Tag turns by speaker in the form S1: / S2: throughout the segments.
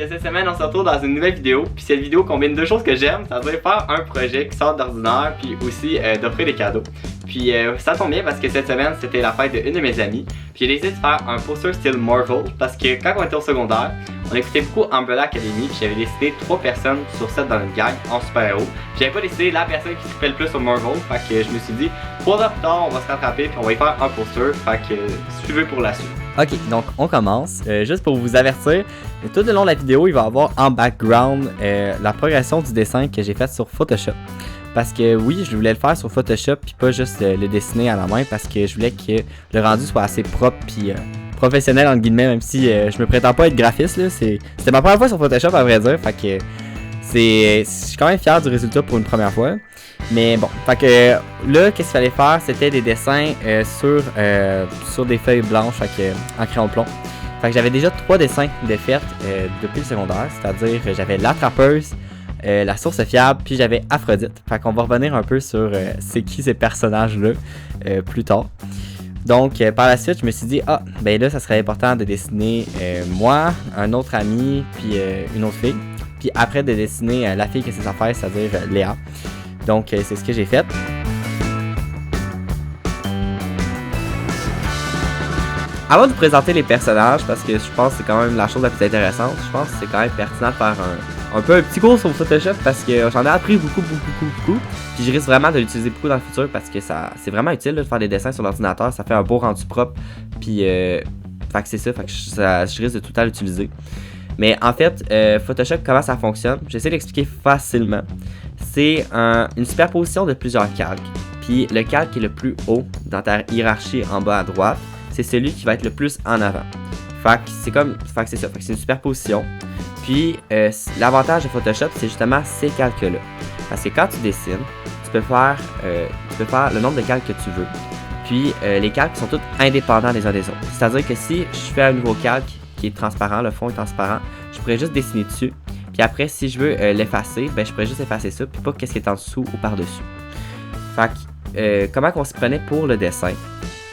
S1: cette semaine, on se retrouve dans une nouvelle vidéo. Puis cette vidéo combine deux choses que j'aime, c'est-à-dire faire un projet qui sort d'ordinaire, puis aussi d'offrir des cadeaux. Puis ça tombe bien parce que cette semaine, c'était la fête d'une de mes amies. Puis j'ai décidé de faire un poster style Marvel parce que quand on était au secondaire, on écoutait beaucoup Umbrella Academy. Puis j'avais décidé 3 personnes sur 7 dans notre gang en super-héros. Puis j'avais pas décidé la personne qui trippait le plus sur Marvel. Fait que je me suis dit, 3 heures plus tard, on va se rattraper puis on va y faire un poster. Fait que suivez pour la suite.
S2: Ok, donc on commence. Juste pour vous avertir, tout le long de la vidéo, il va y avoir en background la progression du dessin que j'ai fait sur Photoshop. Parce que oui, je voulais le faire sur Photoshop puis pas juste le dessiner à la main parce que je voulais que le rendu soit assez propre puis professionnel entre guillemets, même si je me prétends pas être graphiste là. C'était ma première fois sur Photoshop à vrai dire, fait que je suis quand même fier du résultat pour une première fois. Mais bon, fait que là, qu'est-ce qu'il fallait faire, c'était des dessins sur des feuilles blanches, fait que, en crayon de plomb. Fait que j'avais déjà 3 dessins de fait depuis le secondaire, c'est-à-dire j'avais l'attrapeuse, la source fiable, puis j'avais Aphrodite. Fait qu'on va revenir un peu sur c'est qui ces personnages-là plus tard. Donc par la suite, je me suis dit, ben là, ça serait important de dessiner moi, un autre ami, puis une autre fille. Puis après de dessiner la fille qui a ses affaires, c'est-à-dire Léa. Donc c'est ce que j'ai fait. Avant de vous présenter les personnages, parce que je pense que c'est quand même la chose la plus intéressante, je pense que c'est quand même pertinent de faire un petit cours sur Photoshop parce que j'en ai appris beaucoup. Puis je risque vraiment de l'utiliser beaucoup dans le futur parce que c'est vraiment utile là, de faire des dessins sur l'ordinateur, ça fait un beau rendu propre. Puis fait que c'est ça, fait que je risque de tout le temps l'utiliser. Mais en fait, Photoshop, comment ça fonctionne? J'essaie d'expliquer facilement. C'est une superposition de plusieurs calques. Puis le calque qui est le plus haut dans ta hiérarchie en bas à droite, c'est celui qui va être le plus en avant. Fait que c'est ça. Fait que c'est une superposition. Puis l'avantage de Photoshop, c'est justement ces calques-là. Parce que quand tu dessines, tu peux faire le nombre de calques que tu veux. Puis les calques sont tous indépendants les uns des autres. C'est-à-dire que si je fais un nouveau calque qui est transparent, le fond est transparent, je pourrais juste dessiner dessus. Puis après, si je veux l'effacer, ben je pourrais juste effacer ça, puis pas qu'est-ce qui est en dessous ou par-dessus. Fait que, comment on s'y prenait pour le dessin?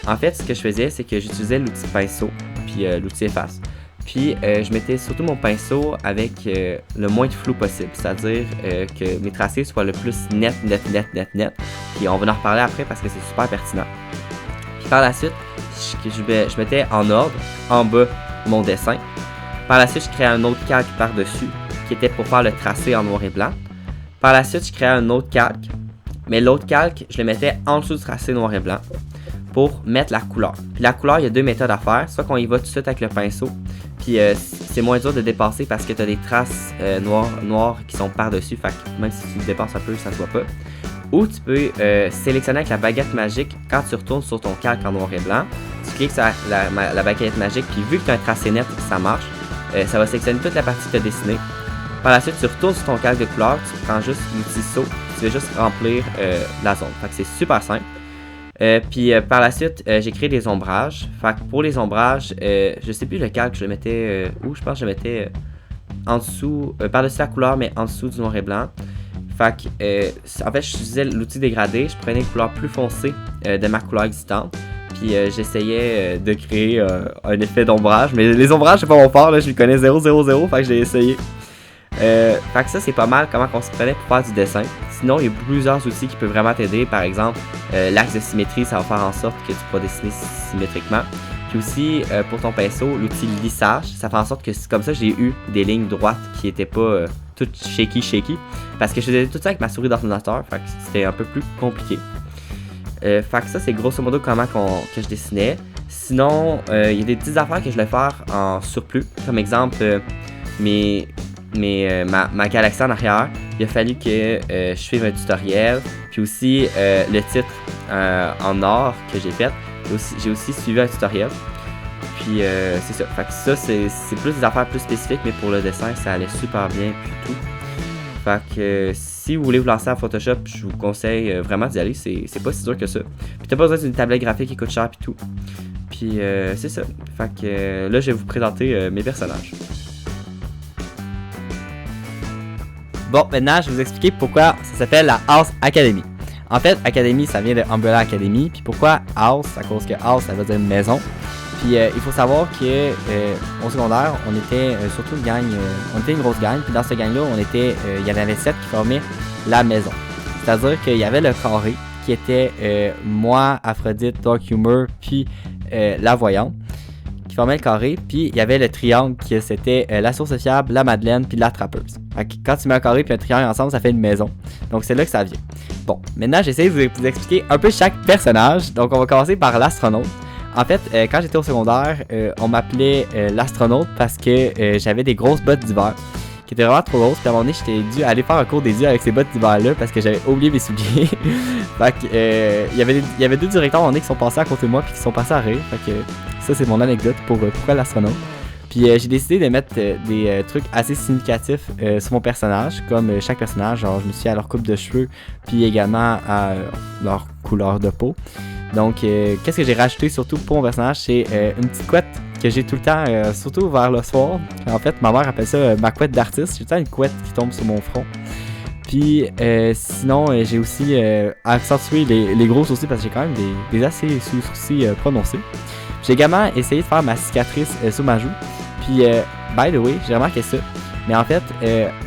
S2: En fait, ce que je faisais, c'est que j'utilisais l'outil pinceau, puis l'outil efface. Puis je mettais surtout mon pinceau avec le moins de flou possible, c'est-à-dire que mes tracés soient le plus net. Puis on va en reparler après parce que c'est super pertinent. Puis par la suite, je mettais en ordre, en bas, mon dessin. Par la suite, je créais un autre calque par-dessus, qui était pour faire le tracé en noir et blanc. Par la suite, je créais un autre calque, mais l'autre calque, je le mettais en dessous du tracé noir et blanc pour mettre la couleur. Puis la couleur, il y a 2 méthodes à faire. Soit qu'on y va tout de suite avec le pinceau, puis c'est moins dur de dépasser parce que tu as des traces noires qui sont par-dessus, fait que même si tu le dépasses un peu, ça ne se voit pas. Ou tu peux sélectionner avec la baguette magique, quand tu retournes sur ton calque en noir et blanc, tu cliques sur la baguette magique, puis vu que tu as un tracé net, ça marche, ça va sélectionner toute la partie que tu as dessinée. Par la suite, tu retournes sur ton calque de couleur, tu prends juste l'outil saut, tu vas juste remplir la zone. Fait que c'est super simple. Puis par la suite, j'ai créé des ombrages. Fait que pour les ombrages, je sais plus le calque, je le mettais où, je pense que je le mettais en dessous, par-dessus la couleur, mais en dessous du noir et blanc. Fait que, en fait, j'utilisais l'outil dégradé, je prenais une couleur plus foncée de ma couleur existante. Puis j'essayais de créer un effet d'ombrage. Mais les ombrages, c'est pas mon fort, là, je les connais 0, fait que j'ai essayé. Fait que ça, c'est pas mal comment on se prenait pour faire du dessin. Sinon, il y a plusieurs outils qui peuvent vraiment t'aider. Par exemple, l'axe de symétrie, ça va faire en sorte que tu pourras dessiner symétriquement. Puis aussi, pour ton pinceau, l'outil lissage, ça fait en sorte que comme ça, j'ai eu des lignes droites qui étaient pas toutes shaky. Parce que je faisais tout ça avec ma souris d'ordinateur, fait que c'était un peu plus compliqué. Fait que ça, c'est grosso modo comment que je dessinais. Sinon, il y a des petites affaires que je voulais faire en surplus. Comme exemple, ma galaxie en arrière, il a fallu que je suive un tutoriel. Puis aussi, le titre en or que j'ai fait, j'ai aussi suivi un tutoriel. Puis c'est ça. Fait que ça, c'est plus des affaires plus spécifiques, mais pour le dessin, ça allait super bien. Puis tout. Fait que si vous voulez vous lancer à Photoshop, je vous conseille vraiment d'y aller. C'est pas si dur que ça. Puis t'as pas besoin d'une tablette graphique qui coûte cher puis tout. Puis c'est ça. Fait que là, je vais vous présenter mes personnages. Bon, maintenant, je vais vous expliquer pourquoi ça s'appelle la House Academy. En fait, Academy, ça vient de Umbrella Academy. Puis pourquoi House? À cause que House, ça veut dire maison. Puis il faut savoir que au secondaire, on était surtout une gang, on était une grosse gang. Puis dans ce gang-là, il y en avait 7 qui formaient la maison. C'est-à-dire qu'il y avait le carré qui était moi, Aphrodite, Dark Humor, puis la voyante qui formait le carré. Puis il y avait le triangle qui c'était la source fiable, la Madeleine, puis la trappeuse. Fait que quand tu mets un carré puis un triangle ensemble, ça fait une maison. Donc c'est là que ça vient. Bon, maintenant j'essaie de vous expliquer un peu chaque personnage. Donc on va commencer par l'astronaute. En fait, quand j'étais au secondaire, on m'appelait l'astronaute parce que j'avais des grosses bottes d'hiver qui étaient vraiment trop grosses. Puis à un moment donné, j'étais dû aller faire un cours des yeux avec ces bottes d'hiver-là parce que j'avais oublié mes souliers. Fait que, il y avait 2 directeurs à un moment donné qui sont passés à côté de moi puis qui sont passés à rire. Fait que ça, c'est mon anecdote pour pourquoi l'astronaute. Puis j'ai décidé de mettre des trucs assez significatifs sur mon personnage, comme chaque personnage. Genre, je me suis fait à leur coupe de cheveux, puis également à leur couleur de peau. Donc, qu'est-ce que j'ai rajouté surtout pour mon personnage, c'est une petite couette que j'ai tout le temps, surtout vers le soir. En fait, ma mère appelle ça ma couette d'artiste. J'ai tout le temps une couette qui tombe sur mon front. Puis, sinon, j'ai aussi accentué les gros sourcils parce que j'ai quand même des assez sourcils prononcés. J'ai également essayé de faire ma cicatrice sur ma joue. Puis, by the way, j'ai remarqué ça. Mais en fait,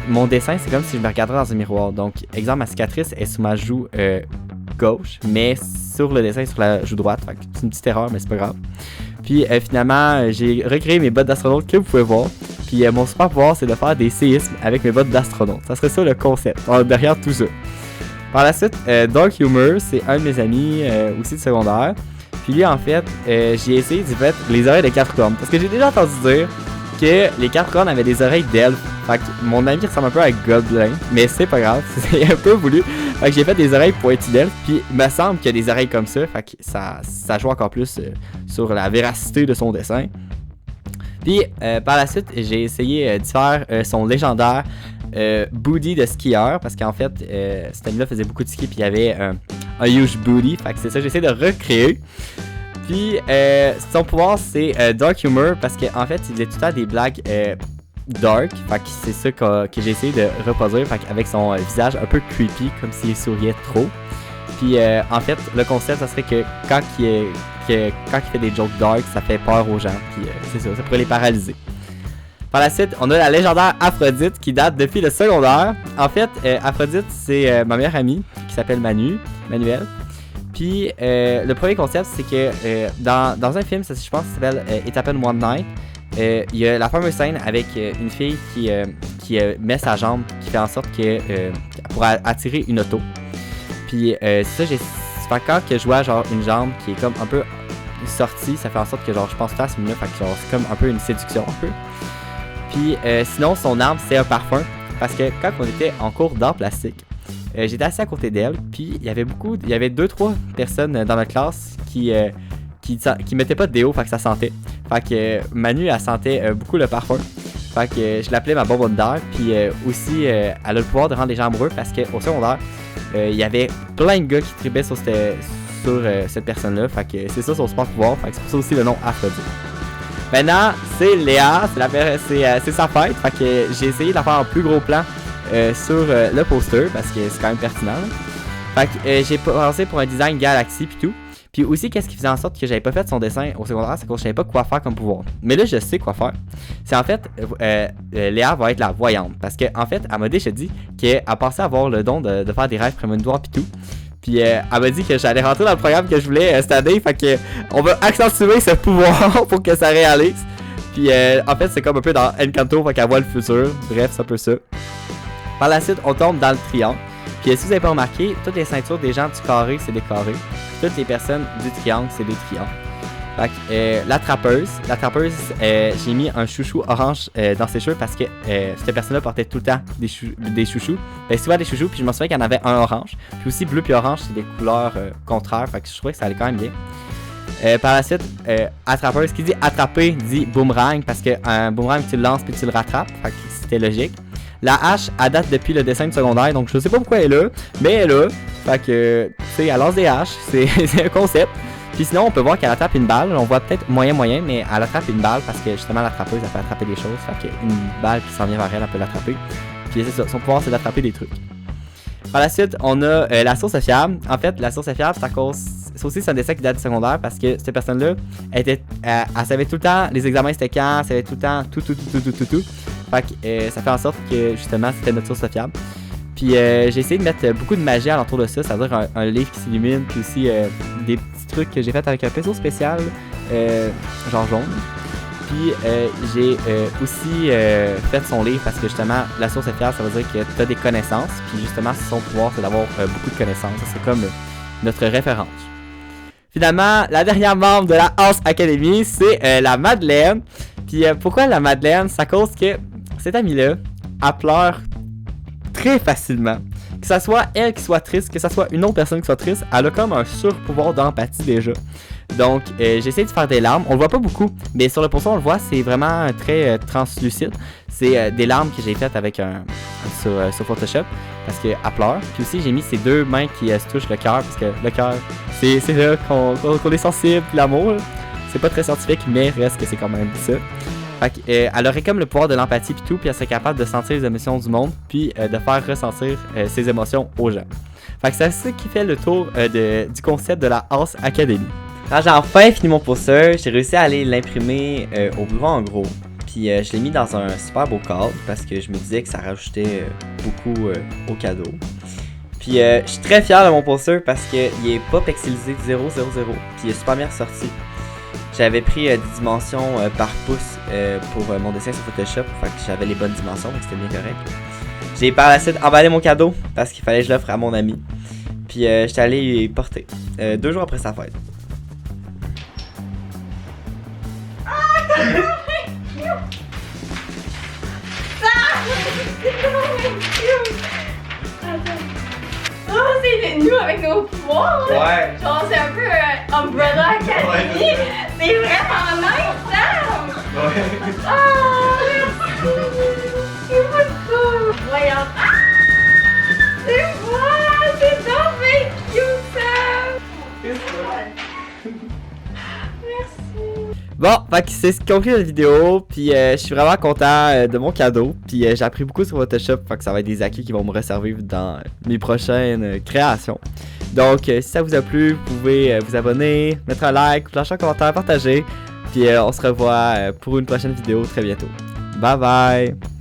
S2: mon dessin, c'est comme si je me regardais dans un miroir. Donc, exemple, ma cicatrice est sur ma joue gauche, mais sur le dessin, sur la joue droite. Fait que c'est une petite erreur, mais c'est pas grave. Puis, finalement, j'ai recréé mes bottes d'astronaute que vous pouvez voir. Puis, mon super pouvoir, c'est de faire des séismes avec mes bottes d'astronaute. Ça serait ça le concept, derrière tout ça. Par la suite, Dark Humor, c'est un de mes amis aussi de secondaire. Puis lui, en fait, j'ai essayé de mettre les oreilles de Capricorne. Parce que j'ai déjà entendu dire que les Capricornes avaient des oreilles d'elfe. Fait que mon ami ressemble un peu à Goblin, mais c'est pas grave, c'est un peu voulu. Fait que j'ai fait des oreilles pointues d'elfe, puis il me semble qu'il y a des oreilles comme ça. Fait que ça joue encore plus sur la véracité de son dessin. Puis par la suite, j'ai essayé de faire son légendaire booty de skieur, parce qu'en fait, cet ami-là faisait beaucoup de ski, puis il y avait un huge booty. Fait que c'est ça que j'essaie de recréer. Puis son pouvoir, c'est Dark Humor, parce qu'en fait, il faisait tout le temps des blagues dark. Fait que c'est ça que j'ai essayé de reproduire, fait qu'avec son visage un peu creepy, comme s'il souriait trop. Puis en fait, le concept, ça serait que quand il fait des jokes dark, ça fait peur aux gens. Puis c'est ça pourrait les paralyser. Par la suite, on a la légendaire Aphrodite qui date depuis le secondaire. En fait, Aphrodite, c'est ma meilleure amie qui s'appelle Manuel. Puis le premier concept, c'est que dans un film, je pense que ça s'appelle It Happened One Night, il y a la fameuse scène avec une fille qui met sa jambe, qui fait en sorte que pour attirer une auto. Puis ça, fait quand que je vois genre une jambe qui est comme un peu sortie, ça fait en sorte que genre je pense tout à ce film-là, fait que genre c'est comme un peu une séduction un peu. Puis sinon, son arme, c'est un parfum. Parce que quand on était en cours d'art plastique, j'étais assis à côté d'elle. Puis il y avait 2-3 personnes dans notre classe qui mettaient pas de déo, fait que ça sentait. Fait que Manu, elle sentait beaucoup le parfum. Fait que je l'appelais ma bonbonne d'air. Puis aussi, elle a le pouvoir de rendre les gens amoureux parce qu'au secondaire, il y avait plein de gars qui tripaient sur cette personne-là. Fait que c'est ça son super pouvoir. Fait que c'est pour ça aussi le nom Aphrodite. Maintenant, c'est Léa, c'est sa fête, fait que j'ai essayé de la faire en plus gros plan sur le poster, parce que c'est quand même pertinent. Là. Fait que j'ai pensé pour un design galaxy pis tout. Puis aussi, qu'est-ce qui faisait en sorte que j'avais pas fait son dessin au secondaire, c'est que je savais pas quoi faire comme pouvoir. Mais là, je sais quoi faire. C'est en fait, Léa va être la voyante, parce que en fait, elle m'a déjà dit qu'elle pensait avoir le don de faire des rêves prémonitoires pis tout. Puis elle m'a dit que j'allais rentrer dans le programme que je voulais cette année. Fait que on va accentuer ce pouvoir pour que ça réalise. Puis en fait, c'est comme un peu dans Encanto, fait qu'elle voit le futur. Bref, c'est un peu ça. Par la suite, on tombe dans le triangle. Puis si vous avez pas remarqué, toutes les ceintures des gens du carré, c'est des carrés. Toutes les personnes du triangle, c'est des triangles. Fait que la trappeuse, j'ai mis un chouchou orange dans ses cheveux parce que cette personne-là portait tout le temps des chouchous. Souvent des chouchous, puis je me souviens qu'il y en avait un orange. Puis aussi bleu puis orange, c'est des couleurs contraires, fait que je trouvais que ça allait quand même bien. Par la suite, attrapeuse, qui dit attraper dit boomerang parce qu'un boomerang tu le lances puis tu le rattrapes, fait que c'était logique. La hache, elle date depuis le dessin de secondaire, donc je sais pas pourquoi elle est là, mais elle est là. Fait que, tu sais, elle lance des haches, c'est un concept. Puis sinon, on peut voir qu'elle attrape une balle. On voit peut-être moyen, mais elle attrape une balle parce que justement, l'attrapeuse, elle peut attraper des choses. Fait qu'une balle qui s'en vient vers elle, elle peut l'attraper. Puis c'est ça, son pouvoir, c'est d'attraper des trucs. Par la suite, on a la source fiable. En fait, la source fiable, ça aussi, c'est un dessin qui date du secondaire parce que cette personne-là, elle savait tout le temps les examens c'était quand, elle savait tout le temps tout. Fait que ça fait en sorte que justement, c'était notre source fiable. Puis j'ai essayé de mettre beaucoup de magie alentour de ça, c'est-à-dire un livre qui s'illumine, puis aussi des petits trucs que j'ai fait avec un pinceau spécial, genre jaune. Puis j'ai aussi fait son livre parce que justement, la source fiable, ça veut dire que tu as des connaissances, puis justement, son pouvoir, c'est d'avoir beaucoup de connaissances. C'est comme notre référence. Finalement, la dernière membre de la House Academy, c'est la Madeleine. Puis pourquoi la Madeleine? C'est à cause que cette amie-là, elle pleure très facilement. Que ça soit elle qui soit triste, que ça soit une autre personne qui soit triste, elle a comme un surpouvoir d'empathie déjà. Donc, j'ai essayé de faire des larmes. On le voit pas beaucoup, mais sur le pourcent, on le voit, c'est vraiment très translucide. C'est des larmes que j'ai faites avec sur Photoshop parce qu'elle pleure. Puis aussi, j'ai mis ces deux mains qui se touchent le cœur parce que le cœur, c'est là qu'on est sensible, l'amour. C'est pas très scientifique, mais reste que c'est quand même ça. Fait que, elle aurait comme le pouvoir de l'empathie puis tout, puis elle serait capable de sentir les émotions du monde, puis de faire ressentir ses émotions aux gens. Fait que c'est ça qui fait le tour du concept de la House Academy. Quand j'ai enfin fini mon poster, j'ai réussi à aller l'imprimer au bureau en gros. Puis je l'ai mis dans un super beau cadre parce que je me disais que ça rajoutait beaucoup au cadeau. Puis je suis très fier de mon poster parce qu'il est pas pixelisé 000, puis il est super bien ressorti. J'avais pris des dimensions par pouce pour mon dessin sur Photoshop, fait que j'avais les bonnes dimensions, donc c'était bien correct. J'ai par la suite emballé mon cadeau parce qu'il fallait que je l'offre à mon ami. Puis j'étais allé y porter 2 jours après sa fête.
S3: Oh, c'est nous avec nos pouvoirs, là.
S1: Ouais.
S3: Genre, c'est un peu Umbrella Academy.
S1: Ouais.
S3: C'est vraiment nice, Sam.
S1: Ouais.
S3: Ah, merci. C'est pas cool. Voyons. Ah, c'est moi. C'est donc bien cute, Sam. Merci.
S2: Bon, fait que c'est ce qui conclut la vidéo, puis je suis vraiment content de mon cadeau, puis j'ai appris beaucoup sur Photoshop, fait que ça va être des acquis qui vont me resservir dans mes prochaines créations. Donc, si ça vous a plu, vous pouvez vous abonner, mettre un like, lâcher un commentaire, partager, puis on se revoit pour une prochaine vidéo très bientôt. Bye bye!